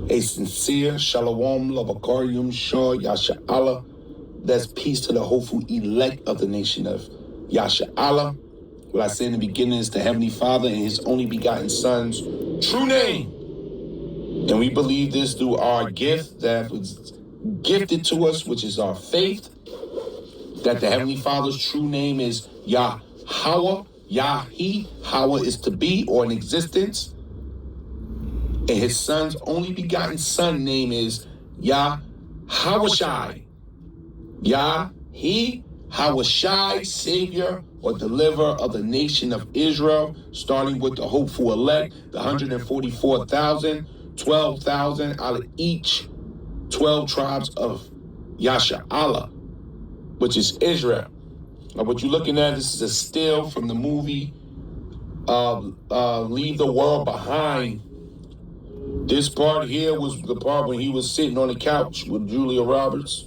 A sincere Shalom Lavakarium Shah Yasha Allah. That's peace to the hopeful elect of the nation of Yasha Allah. What I said in the beginning is the Heavenly Father and His only begotten Son's true name. And we believe this through our gift that was gifted to us, which is our faith, that the Heavenly Father's true name is Yahweh. Yahi, Hawa is to be or in existence. And His Son's only begotten Son name is Yahawashai. Yahi, Hawashai, Savior or Deliverer of the nation of Israel, starting with the hopeful elect, the 144,000, 12,000 out of each 12 tribes of Yasha Allah, which is Israel. Now, what you're looking at, this is a still from the movie Leave the World Behind. This part here was the part when he was sitting on the couch with Julia Roberts.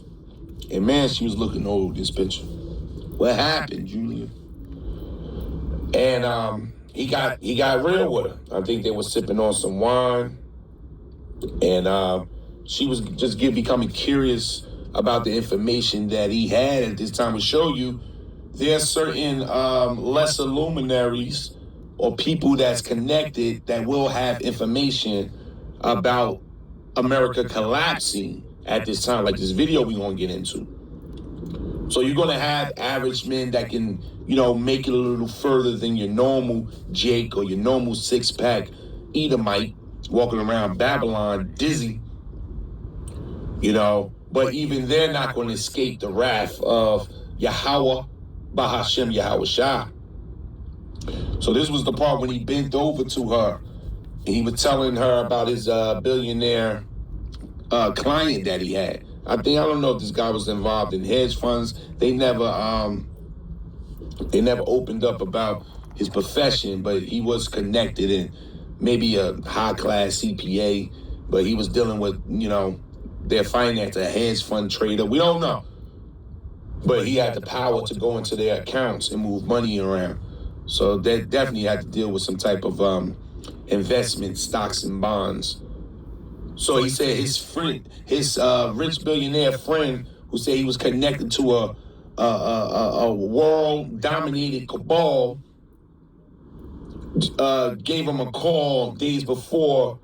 And man, she was looking old, this picture. What happened, Julia? And he got real with her. I think they were sipping on some wine. And she was just becoming curious about the information that he had at this time. To show you, there are certain lesser luminaries or people that's connected that will have information about America collapsing at this time, like this video we're going to get into. So you're going to have average men that can, make it a little further than your normal Jake or your normal six-pack Edomite walking around Babylon dizzy, but even they're not going to escape the wrath of Yahweh, Bahashem Yahweh Shah. So this was the part when he bent over to her and he was telling her about his billionaire client that he had. I don't know if this guy was involved in hedge funds. They never opened up about his profession, but he was connected in maybe a high-class CPA, but he was dealing with, their finance, a hedge fund trader. We don't know. But he had the power to go into their accounts and move money around. So they definitely had to deal with some type of investment, stocks and bonds. So he said his friend, his rich billionaire friend, who said he was connected to a world-dominated cabal, gave him a call days before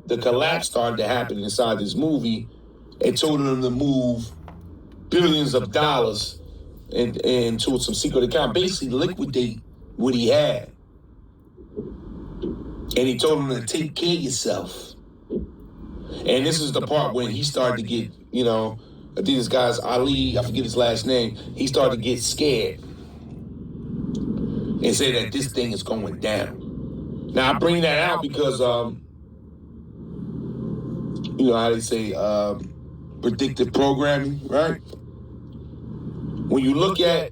the collapse started to happen inside this movie and told him to move billions of dollars into some secret account, basically liquidate what he had. And he told him to take care of yourself. And this is the part when he started to get, I think this guy's Ali, I forget his last name, he started to get scared and say that this thing is going down. Now, I bring that out because, how they say, predictive programming, right? When you look at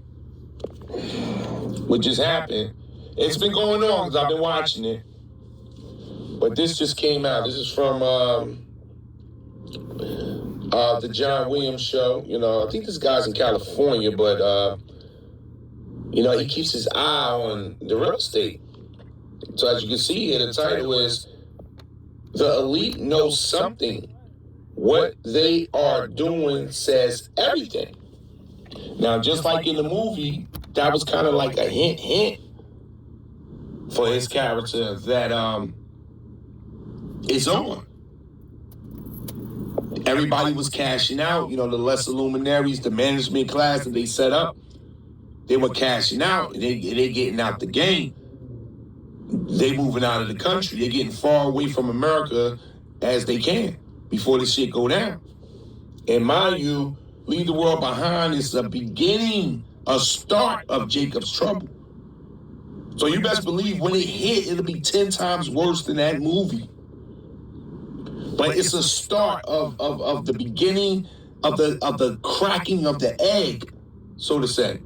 what just happened, it's been going on because I've been watching it. But this just came out. This is from the John Williams show. I think this guy's in California, but, he keeps his eye on the real estate. So as you can see here, the title is The Elite Knows Something. What they are doing says everything. Now, just like in the movie, that was kind of like a hint for his character that it's on. Everybody was cashing out, the lesser luminaries, the management class that they set up, they were cashing out, and they getting out the game. They moving out of the country. They're getting far away from America as they can before this shit go down. And mind you, Leave the World Behind is a beginning, a start of Jacob's trouble. So you best believe when it hit, it'll be 10 times worse than that movie. But it's a start of the beginning of the cracking of the egg, so to say.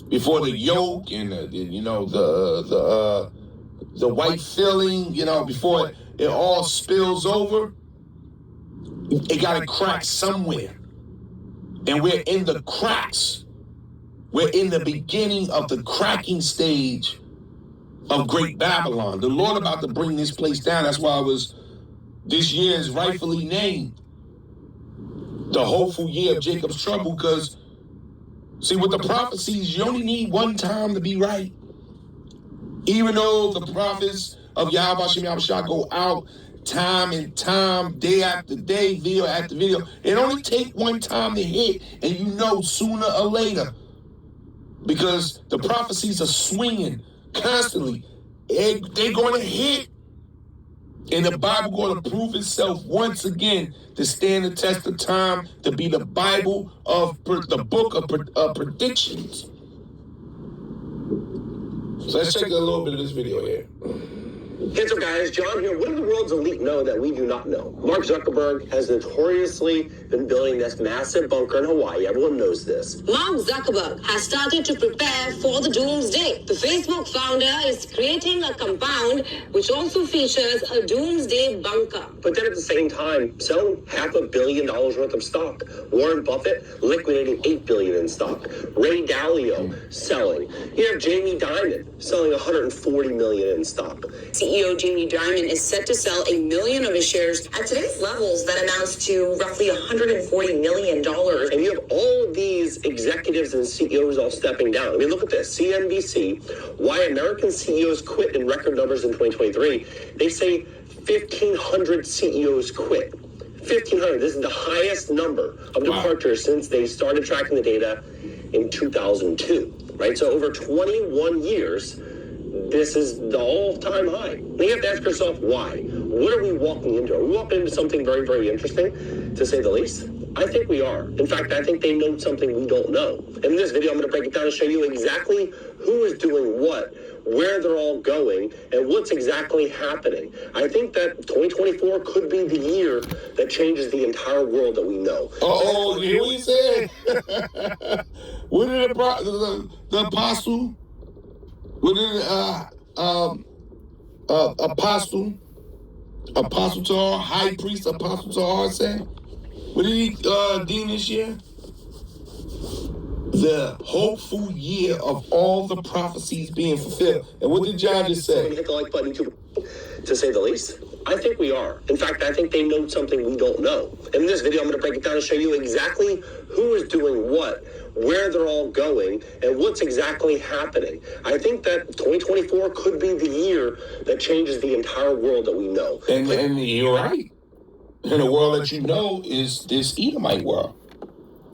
Before the yolk and the white filling, before it all spills over, it got to crack somewhere. And we're in the cracks. We're in the beginning of the cracking stage of Great Babylon. The Lord about to bring this place down. That's why I was this year is rightfully named the hopeful year of Jacob's trouble, because, see, with the prophecies, you only need one time to be right. Even though the prophets of Yahweh Shem Yahushua go out time and time, day after day, video after video, it only take one time to hit, and you know sooner or later, because the prophecies are swinging constantly. They're going to hit. And the Bible going to prove itself once again to stand the test of time, to be the Bible of the book of predictions. So let's check a little bit of this video here. What's up, guys? John here. What do the world's elite know that we do not know? Mark Zuckerberg has notoriously been building this massive bunker in Hawaii. Everyone knows this. Mark Zuckerberg has started to prepare for the doomsday. The Facebook founder is creating a compound which also features a doomsday bunker. But then at the same time, selling $500 million worth of stock. Warren Buffett liquidating $8 billion in stock. Ray Dalio selling. You have Jamie Dimon selling $140 million in stock. CEO Jamie Dimon is set to sell 1 million of his shares. At today's levels, that amounts to roughly $140 million. And you have all of these executives and CEOs all stepping down. I mean, look at this. CNBC, why American CEOs quit in record numbers in 2023. They say 1,500 CEOs quit. 1,500. This is the highest number of departures since they started tracking the data in 2002, right? So over 21 years, this is the all-time high. And you have to ask yourself, why? What are we walking into? Are we walking into something very, very interesting, to say the least? I think we are. In fact, I think they know something we don't know. In this video, I'm going to break it down and show you exactly who is doing what, where they're all going, and what's exactly happening. I think that 2024 could be the year that changes the entire world that we know. Oh, here we said. What did the apostle? What did Apostle Tahar, High Priest Apostle Tahar say? What did he deem this year? The hopeful year of all the prophecies being fulfilled. And what did John just say? Hit the like button, to say the least. I think we are. In fact, I think they know something we don't know. In this video, I'm going to break it down and show you exactly who is doing what, where they're all going, and what's exactly happening. I think that 2024 could be the year that changes the entire world that we know. And you're right. And the world that you know is this Edomite world.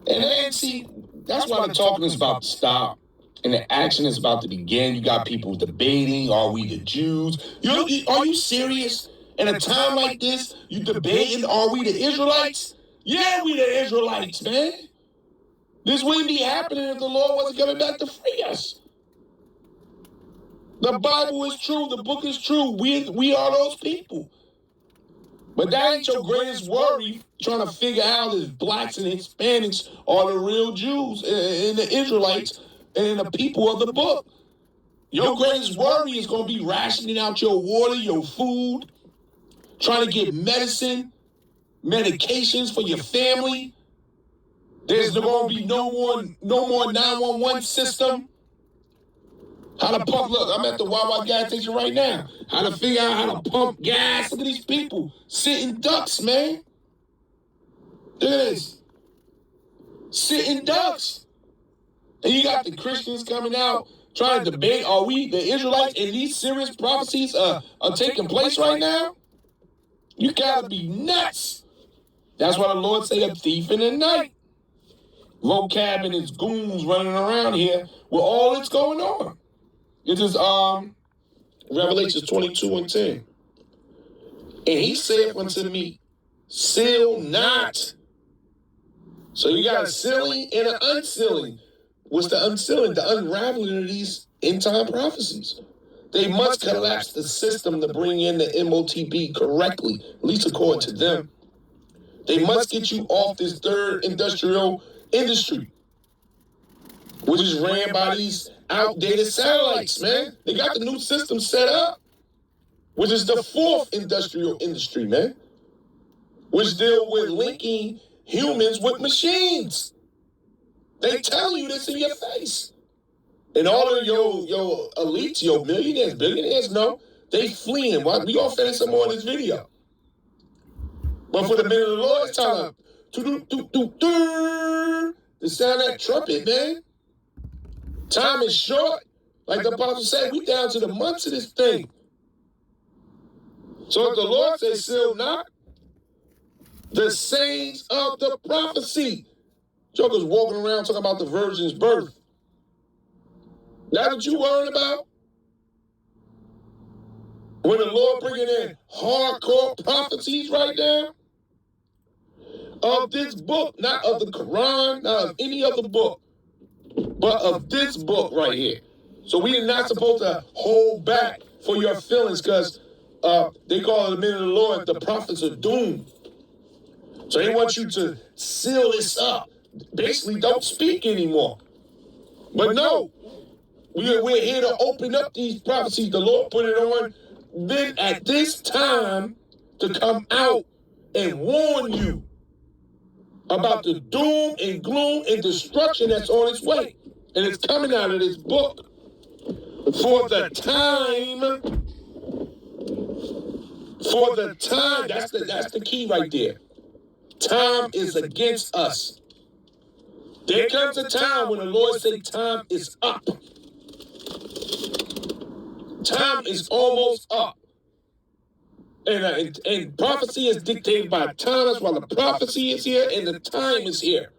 And see, that's why the talking is about to stop and the action is about to begin. You got people debating, are we the Jews? Are you serious? In a time like this, you debating, are we the Israelites? Yeah, we the Israelites, man. This wouldn't be happening if the Lord wasn't coming back to free us. The Bible is true. The book is true. We are those people. But that ain't your greatest worry, trying to figure out if blacks and Hispanics are the real Jews and the Israelites and the people of the book. Your greatest worry is going to be rationing out your water, your food, trying to get medicine, medications for your family. There's going to be no more 911 system. How to pump, look, I'm at the Wawa gas station right now. How to figure out how to pump gas. Look at these people sitting ducks, man. Look at this. Sitting ducks. And you got the Christians coming out trying to debate, are we the Israelites, and these serious prophecies are taking place right now? You gotta be nuts. That's why the Lord say a thief in the night. Vocab and his goons running around here with all that's going on. This is Revelations 22:10. And he said unto me, seal not. So you got a sealing and an unsealing. What's the unsealing? The unraveling of these end-time prophecies. They must collapse the system to bring in the MOTB correctly, at least according to them. They must get you off this third industrial industry, which is ran by these outdated satellites, man. They got the new system set up, which is the fourth industrial industry, man, which deal with linking humans with machines. They tell you this in your face. And all of your elites, your millionaires, billionaires, no, they fleeing. We gonna finish some more of this video. But for the minute of the Lord, it's time to sound that trumpet, man. Time is short. Like the apostle said, we down to the months of this thing. So if the Lord says, seal not the sayings of the prophecy. Jokers walking around talking about the virgin's birth. That's what you worrying about? When the Lord bringing in hardcore prophecies right now of this book, not of the Quran, not of any other book, but of this book right here. So we are not supposed to hold back for your feelings because they call it the men of the Lord, the prophets of doom. So they want you to seal this up. Basically, don't speak anymore. But no, we're here to open up these prophecies. The Lord put it on then at this time to come out and warn you about the doom and gloom and destruction that's on its way. And it's coming out of this book. For the time, that's the key right there. Time is against us. There comes a time when the Lord says time is up. Time is almost up. And prophecy is dictated by time. That's why the prophecy is here and the time is here.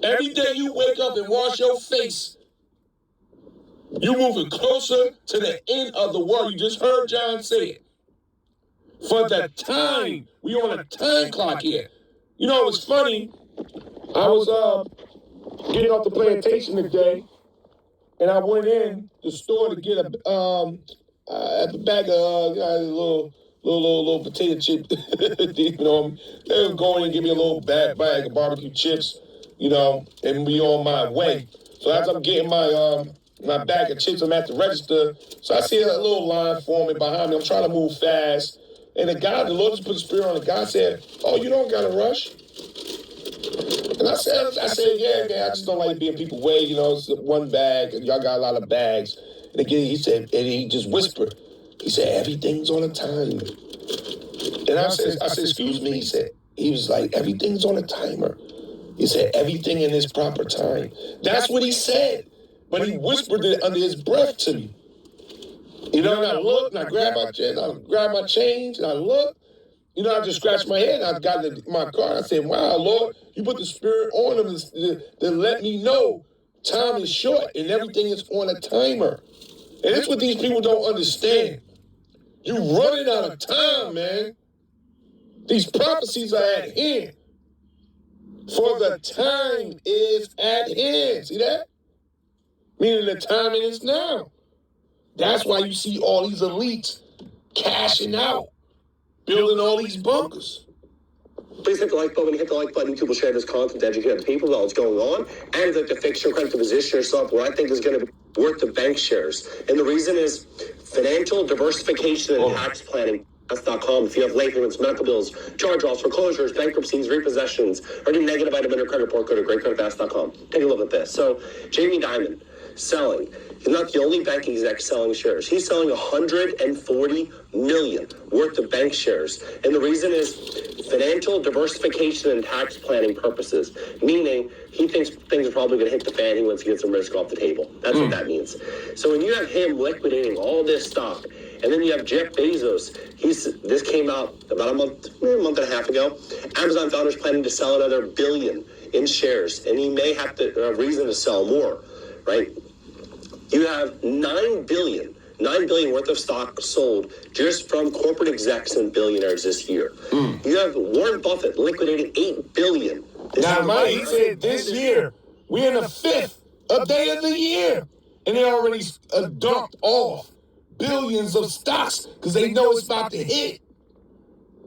Every day you wake up and wash your face, you're moving closer to the end of the world. You just heard John say it. For the time, we on a time clock here. You know, it was funny. I was getting off the plantation today, and I went in the store to get a bag of little potato chip. You know, they were going and give me a little bag of barbecue chips. You know, and we on my way. So as I'm getting my bag of chips, I'm at the register. So I see a little line forming behind me. I'm trying to move fast. And the Lord just put a spirit on the guy, said, "Oh, you don't got to rush." And I said, "Yeah, man, I just don't like being people way. You know, it's one bag, and y'all got a lot of bags." And again, he said, and he just whispered, he said, "Everything's on a timer." And I said, "Excuse me." He was like, "Everything's on a timer." He said, "Everything in its proper time." That's what he said. But he whispered it under his breath to me. You know, and I looked, and I grabbed my change, and I looked. You know, I just scratched my head, and I got in my car, and I said, "Wow, Lord, you put the spirit on him to let me know time is short, and everything is on a timer." And that's what these people don't understand. You're running out of time, man. These prophecies are at hand. For the time is at hand. See that? Meaning the timing is now. That's why you see all these elites cashing out, building all these bunkers. Please hit the like button. When you hit the like button, YouTube will share this content to educate other people about what's going on and to fix your credit to position yourself where I think is going to be worth the bank shares. And the reason is financial diversification and tax planning. That's.com. If you have late payments, medical bills, charge-offs, foreclosures, bankruptcies, repossessions, or any negative item in your credit report, go to GreatCreditFast.com. Take a look at this. So, Jamie Dimon selling. He's not the only bank exec selling shares. He's selling $140 million worth of bank shares. And the reason is financial diversification and tax planning purposes, meaning he thinks things are probably going to hit the fan. He wants to get some risk off the table. That's what that means. So when you have him liquidating all this stock, and then you have Jeff Bezos. This came out about a month and a half ago. Amazon founders planning to sell another $1 billion in shares, and he may have to reason to sell more, right? You have $9 billion worth of stock sold just from corporate execs and billionaires this year. You have Warren Buffett liquidating $8 billion. Now, Mike, he said this year, we're in the 5th day of the year, and they already dumped off billions of stocks because they know it's about to hit.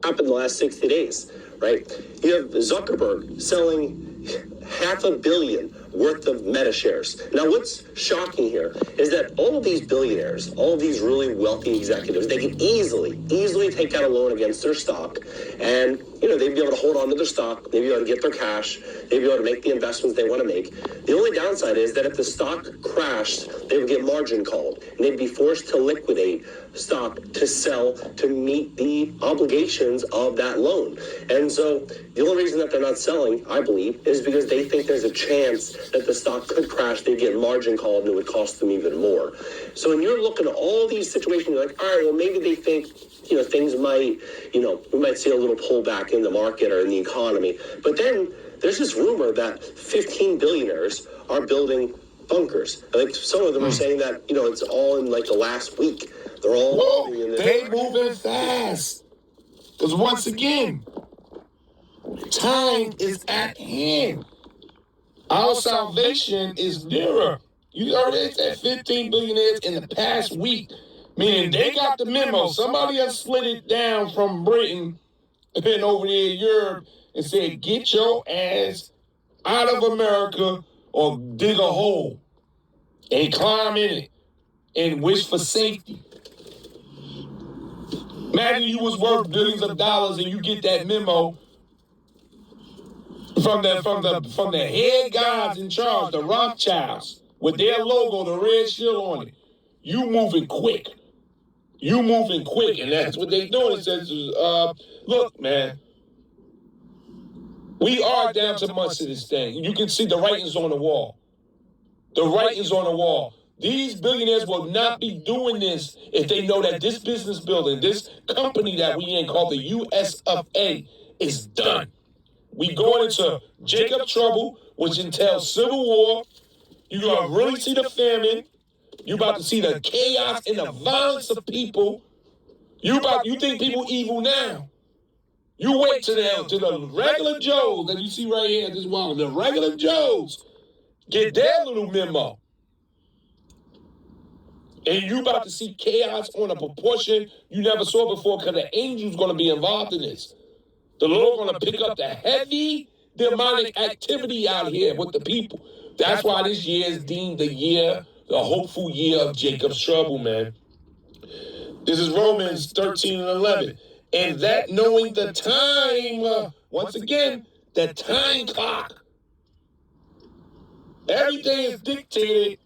Happened in the last 60 days, right? You have Zuckerberg selling $500 million worth of Meta shares. Now, what's shocking here is that all of these billionaires, all of these really wealthy executives, they can easily take out a loan against their stock, and they'd be able to hold on to their stock, they'd be able to get their cash, they'd be able to make the investments they want to make. The only downside is that if the stock crashed, they would get margin called, and they'd be forced to liquidate stock to sell to meet the obligations of that loan. And so the only reason that they're not selling, I believe, is because they think there's a chance that the stock could crash, they'd get margin called, and it would cost them even more. So when you're looking at all these situations, you're like, all right, well, maybe they think things might, we might see a little pullback in the market or in the economy. But then there's this rumor that 15 billionaires are building bunkers. I think some of them are saying that, it's all in like the last week. They're all moving in this. They moving fast. Because once again, time is at hand. Our salvation is nearer. You heard it said 15 billionaires in the past week. Meaning they got the memo. Somebody else slid it down from Britain and over there in Europe and said, get your ass out of America or dig a hole and climb in it and wish for safety. Imagine you was worth billions of dollars and you get that memo from the head guys in charge, the Rothschilds, with their logo, the red shield on it. You moving quick. And that's what they doing. It says, look, man, we are down to much of this thing. You can see the writings on the wall. These billionaires will not be doing this if they know that this business building, this company that we in called the US of A, is done. We going into Jacob trouble, which entails civil war. You're going to really see the famine. You about to see the chaos and the violence of people. You think people evil now. You wait to the regular Joes that you see right here at this wall. The regular Joes get their little memo. And you about to see chaos on a proportion you never saw before because the angel's going to be involved in this. The Lord going to pick up the heavy demonic activity out here with the people. That's why this year is deemed the hopeful year of Jacob's trouble, man. This is Romans 13 and 11. And that knowing the time, once again, the time clock. Everything is dictated.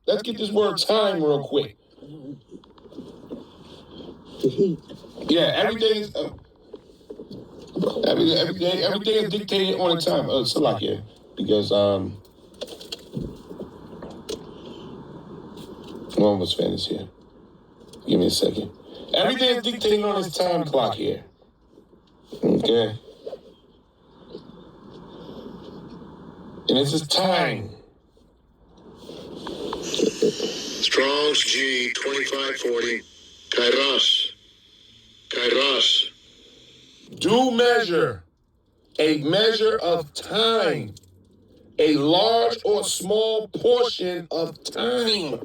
Let's get this word time real quick. Yeah, everything is everything is dictated on the time. Salakia, because one of us fans here. Give me a second. Everything is dictated on this time clock here. Okay. And this is time. Strong's G 2540. Kairos. Due measure, a measure of time, a large or small portion of time.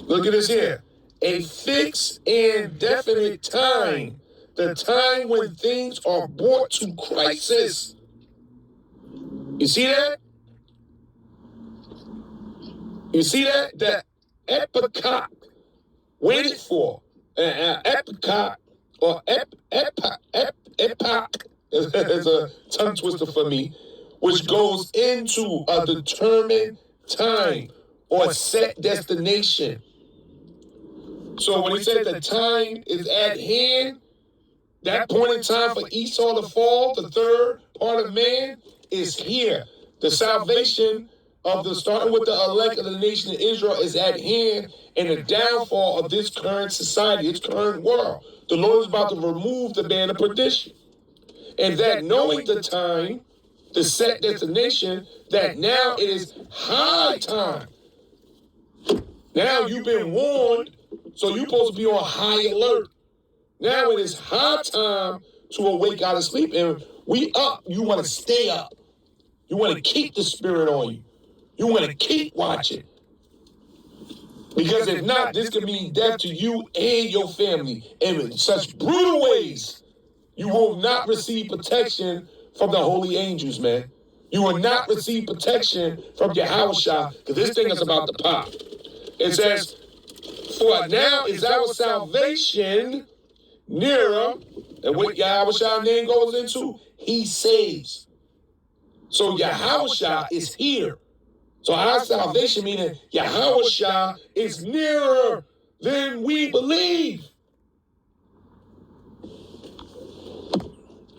Look at this here. A fixed and definite time, the time when things are brought to crisis. You see that? You see that? That epoch waited for. Epoch or epoch is a tongue twister for me, which goes into a determined time or set destination. So when he said the time is at hand, that point in time for Esau to fall, the third part of man, is here. The salvation of the starting with the elect of the nation of Israel is at hand, and the downfall of this current society, this current world. The Lord is about to remove the band of perdition. And that knowing the time, the set destination, that now it is high time. Now you've been warned, so you're supposed to be on high alert. Now it is high time to awake out of sleep. And we up, you want to stay up. You want to keep the spirit on you. You want to keep watching. Because if not, this could mean death to you and your family. And in such brutal ways, you will not receive protection from the holy angels, man. You will not receive protection from Yahushua, because this thing is about to pop. It says, for now is our salvation nearer. And what Yahushua's name goes into, he saves. So Yahushua is here. So our salvation, meaning Yahushua is nearer than we believe.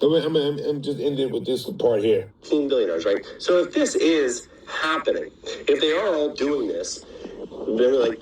I'm just ending with this part here. $15 billion, right? So if this is happening, if they are all doing this, they're like,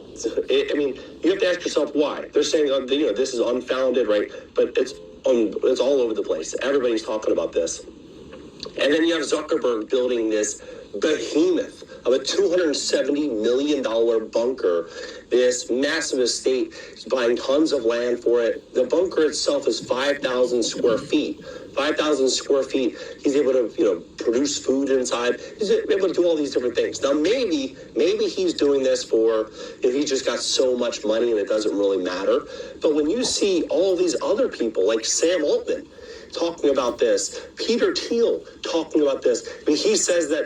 I mean, you have to ask yourself why. They're saying, this is unfounded, right? But it's all over the place. Everybody's talking about this. And then you have Zuckerberg building this behemoth of a $270 million bunker, this massive estate. He's buying tons of land for it. The bunker itself is 5,000 square feet. 5,000 square feet. He's able to, produce food inside. He's able to do all these different things. Now, maybe he's doing this for if he just got so much money and it doesn't really matter. But when you see all these other people like Sam Altman talking about this, Peter Thiel talking about this, I mean, he says that,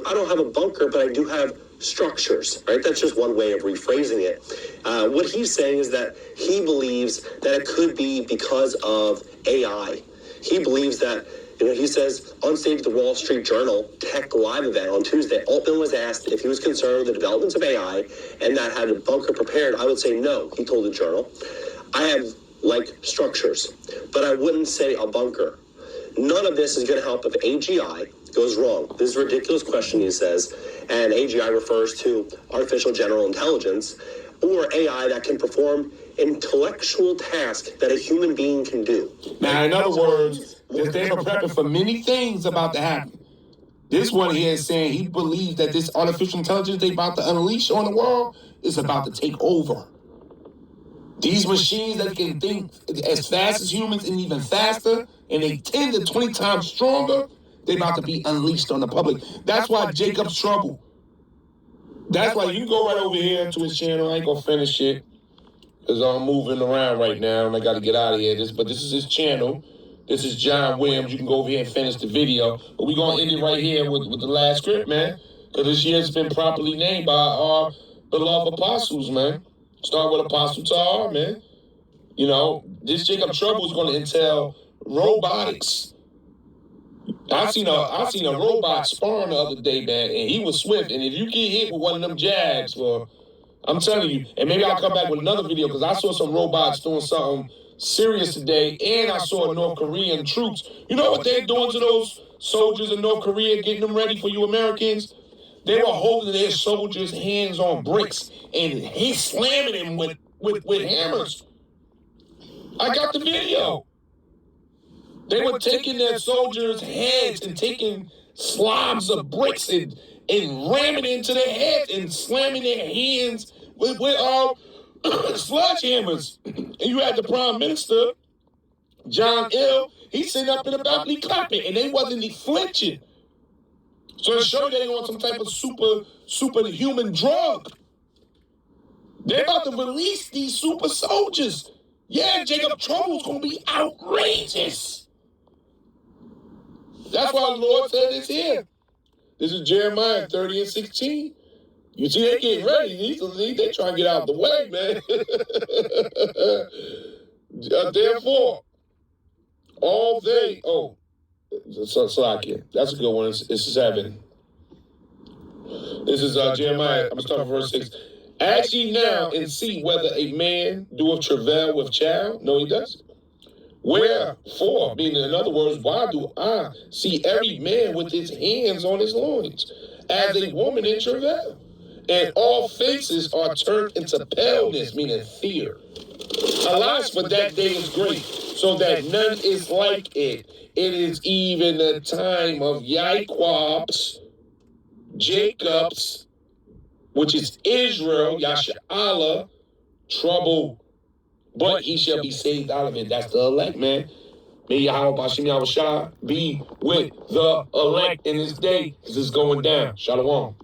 I don't have a bunker, but I do have structures, right? That's just one way of rephrasing it. What he's saying is that he believes that it could be because of AI. He believes that, he says on stage at the Wall Street Journal Tech Live event on Tuesday, Altman was asked if he was concerned with the developments of AI and that had a bunker prepared. I would say no, he told the Journal. I have structures, but I wouldn't say a bunker. None of this is going to help if AGI goes wrong. This is a ridiculous question, he says, and AGI refers to artificial general intelligence, or AI that can perform intellectual tasks that a human being can do. Now, in other words, they were prepping for many things about to happen. This one here is saying he believes that this artificial intelligence they about to unleash on the world is about to take over. These machines that can think as fast as humans and even faster, and they 10 to 20 times stronger, they're about to be unleashed on the public. That's why Jacob's trouble. That's why you go right over here to his channel. I ain't gonna finish it because I'm moving around right now and I gotta get out of here. But this is his channel. This is John Williams. You can go over here and finish the video. But we're gonna end it right here with the last script, man. Because this year's been properly named by our beloved apostles, man. Start with Apostle Tar, man. This Jacob Trouble is gonna entail robotics. I seen a robot sparring the other day, man, and he was swift. And if you get hit with one of them jags, well, I'm telling you, and maybe I'll come back with another video because I saw some robots doing something serious today, and I saw North Korean troops. You know what they're doing to those soldiers in North Korea, getting them ready for you Americans? They were holding their soldiers' hands on bricks, and he's slamming them with hammers. I got the video. They were taking their soldiers' heads and taking slabs of bricks and ramming into their heads and slamming their hands with sledgehammers. And you had the Prime Minister, John L., he's sitting up in the balcony clapping, and they wasn't flinching. So to show you they on some type of superhuman drug. They're about to release these super soldiers. Yeah, Jacob Trouble's going to be outrageous. That's why the Lord said it's here. This is Jeremiah 30:16. You see, they getting ready. They trying to get out of the way, man. Therefore, all they... Salakia. That's a good one. It's 7. This is Jeremiah. I'm going to start from verse 6. Ask ye now and see whether a man doeth travail with child. No, he doesn't. Wherefore, meaning in other words, why do I see every man with his hands on his loins as a woman in travail? And all faces are turned into paleness, meaning fear. Alas, for that day is great, so that none is like it. It is even the time of Yaqub's, Jacob's, which is Israel, Yasha'Allah, trouble. But he shall be saved out of it. That's the elect, man. May Yahweh Bashim Yahweh Shah be with the elect in this day, because it's going down. Shalom.